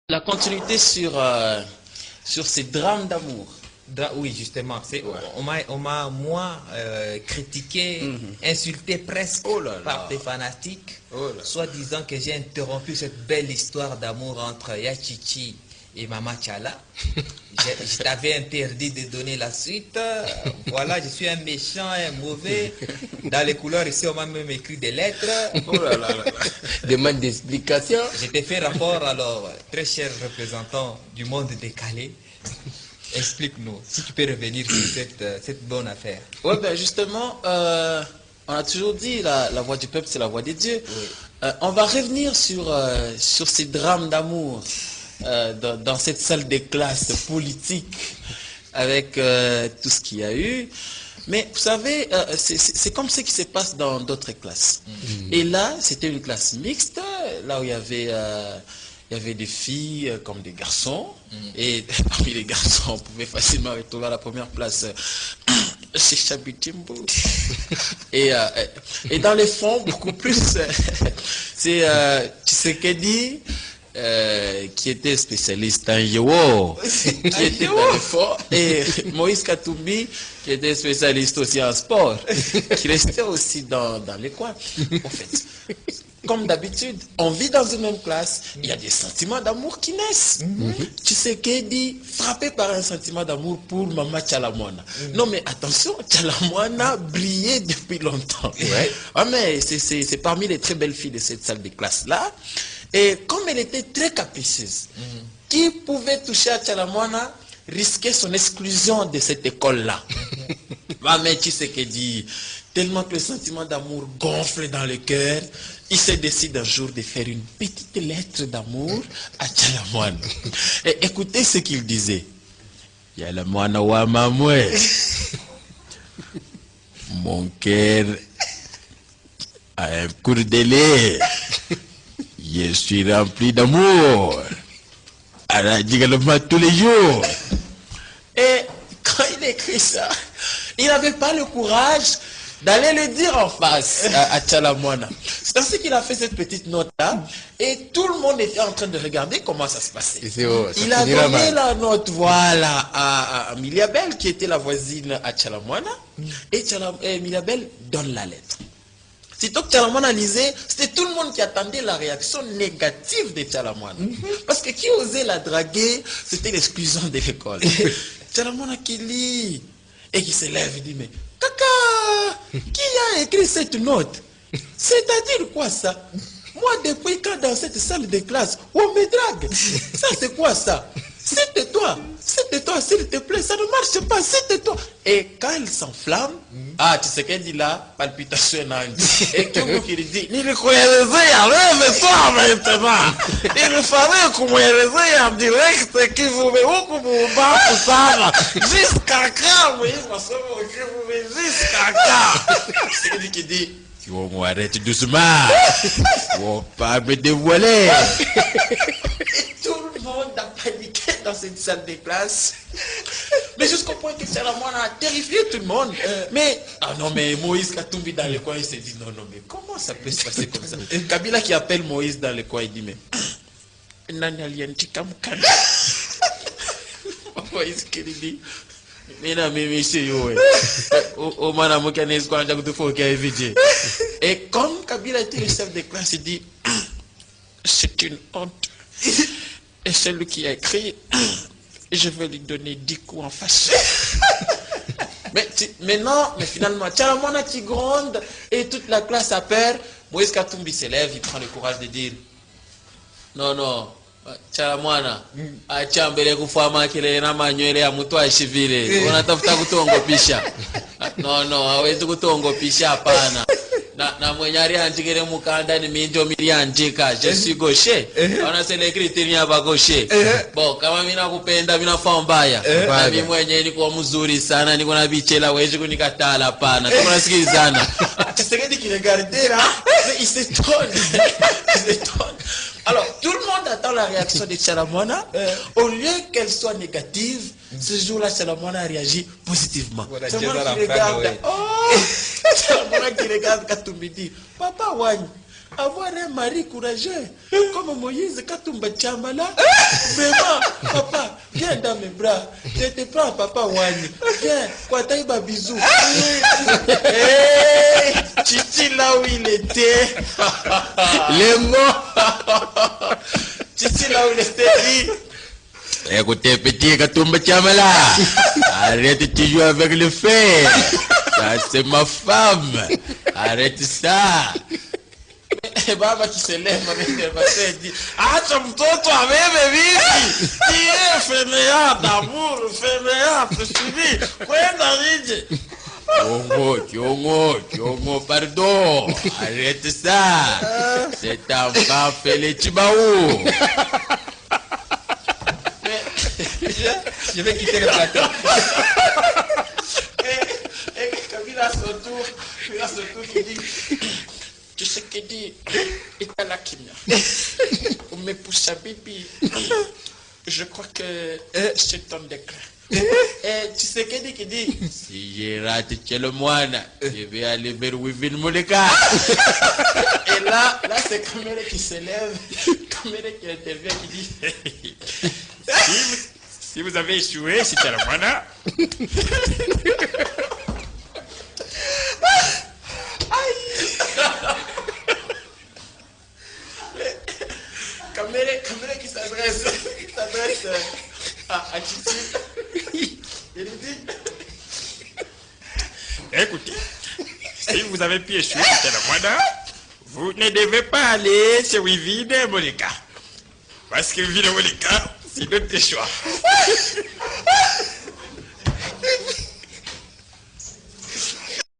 La continuité sur ces drames d'amour. Oui, justement. On m'a moi, critiqué, insulté presque par des fanatiques, soit disant que j'ai interrompu cette belle histoire d'amour entre Yachichi et Mama Chala. Je t'avais interdit de donner la suite. Voilà, je suis un méchant, un mauvais. Dans les couleurs ici, on m'a même écrit des lettres. Demande d'explication. Je t'ai fait rapport, alors, très cher représentant du monde décalé. Explique-nous, si tu peux revenir sur cette bonne affaire. Oui, ben justement, on a toujours dit la voix du peuple, c'est la voix des dieux. Oui. On va revenir sur ces drames d'amour dans cette salle des classes politiques avec tout ce qu'il y a eu. Mais vous savez, c'est comme ce qui se passe dans d'autres classes. Et là, c'était une classe mixte, là où il y avait des filles comme des garçons. Et parmi les garçons, on pouvait facilement retrouver à la première place chez Chabitimbo. Et dans les fonds, beaucoup plus, c'est Tshisekedi, qui était spécialiste en Yewo, qui était dans les fonds, et Moïse Katumbi, qui était spécialiste aussi en sport, qui restait aussi dans les coins. En fait, comme d'habitude, on vit dans une même classe, il y a des sentiments d'amour qui naissent. Tshisekedi, frappé par un sentiment d'amour pour Mama Tchalamwana. Non mais attention, Tchalamwana brillait depuis longtemps. Ouais. Ah, mais c'est parmi les très belles filles de cette salle de classe-là. Et comme elle était très capricieuse, qui pouvait toucher à Tchalamwana risquait son exclusion de cette école-là. Mais Tshisekedi, tellement que le sentiment d'amour gonfle dans le cœur, il se décide un jour de faire une petite lettre d'amour à Tchalamwana. Et écoutez ce qu'il disait. Tchalamwana wa mamwe. Mon cœur a un court délai. Je suis rempli d'amour. À la digalement tous les jours. Et quand il écrit ça, il n'avait pas le courage d'aller le dire en face à Tchalamwana. C'est ainsi qu'il a fait cette petite note-là, et tout le monde était en train de regarder comment ça se passait. Il a donné la note, voilà, à Miliabel, qui était la voisine à Tchalamwana, et Miliabel donne la lettre. Sitôt que Tchalamwana lisait, c'était tout le monde qui attendait la réaction négative de Tchalamwana. Parce que qui osait la draguer, c'était l'exclusion de l'école. Tchalamwana qui lit, et qui se lève et dit, mais Kaka, qui a écrit cette note? C'est-à-dire quoi ça? Moi, depuis quand dans cette salle de classe, on me drague? Ça, c'est quoi ça? C'était-toi, s'il te plaît, ça ne marche pas, c'était-toi. Et quand il s'enflamme, tu sais qu'elle dit là, palpitation et que vous qui lui dit, il reconnaissait avec toi maintenant. Il fallait qu'on me en direct, que vous me pour ça, jusqu'à quand, oui, parce que vous me jusqu'à quand. C'est lui qui dit, tu vas m'arrêter doucement, tu vas pas me dévoiler. Et tout le monde a paniqué dans cette salle de classe. Mais jusqu'au point que Tchalamwana a terrifié tout le monde. Mais, non, mais Moïse Katumbi dans le coin, il s'est dit, non, mais comment ça peut se passer comme ça? Et Kabila qui appelle Moïse dans le coin, il dit, mais, Moïse qui lui dit, et comme Kabila était le chef de classe, il dit, c'est une honte. Et celui qui a écrit, je vais lui donner 10 coups en face. mais non, mais finalement, Tchalamwana qui gronde et toute la classe a peur. Moïse Katumbi s'élève, il prend le courage de dire, non, Tchalamwana, achambele kufama kile na manywele ya mtu ashivile. Unatafuta kutongopisha. No, hawezi kutongopisha hapana. Na mwenye aliandikile mukanda ni minjo miliandika, je suis gaucher. Ona sele kritini hapa gaucher. Bon, kama mimi nakupenda mimi nafaa mbaya. Na mimi mwenyewe niko mzuri sana, niko na bichela wewe kunikatala hapana. Tunasikilizana. Tshisekedi qui regardait là, il s'étonne. Alors, tout le monde attend la réaction de Tchalamwana. Au lieu qu'elle soit négative, ce jour-là, Tchalamwana réagit positivement. Tchalamwana qui regarde, Tchalamwana qui regarde Katumbi dit, Papa Wany, avoir un mari courageux comme Moïse Katumba Chamala. Vraiment, papa, viens dans mes bras. Je te prends, papa Wani. Viens, Kwataïba bisous. Hey, Chichi là où il était. Les mots. Chichi là où il était. Écoutez, petit Katumba Chamala, arrête de jouer avec le feu. Ça, c'est ma femme. Arrête ça. Baba qui se lève avec le bassin et dit: acha mtoto abebe vipi? Tie fainéant d'amour, fainéant, suivi. Kwenda nje. Kiongo, pardon. Arrête ça. Cet enfant fait les chibaou. Je vais quitter le plateau. Et Kabila à son tour qui dit: tu sais qu'il dit, il est là qui on me pousse à bibi. Je crois que c'est ton décret. Et tu sais qu'il dit, si j'ai raté chez le moine, je vais aller vers Wivin Mouleka. Et là c'est Kamere qui se lève, Kamere qui intervient, qui dit: si vous avez échoué, c'est à la moine. Kamere qui s'adresse à Chichi. Il dit: écoutez, si vous avez pu échouer chez la Wanda, vous ne devez pas aller chez Wivine Moleka. Parce que Wivine Moleka, c'est notre choix.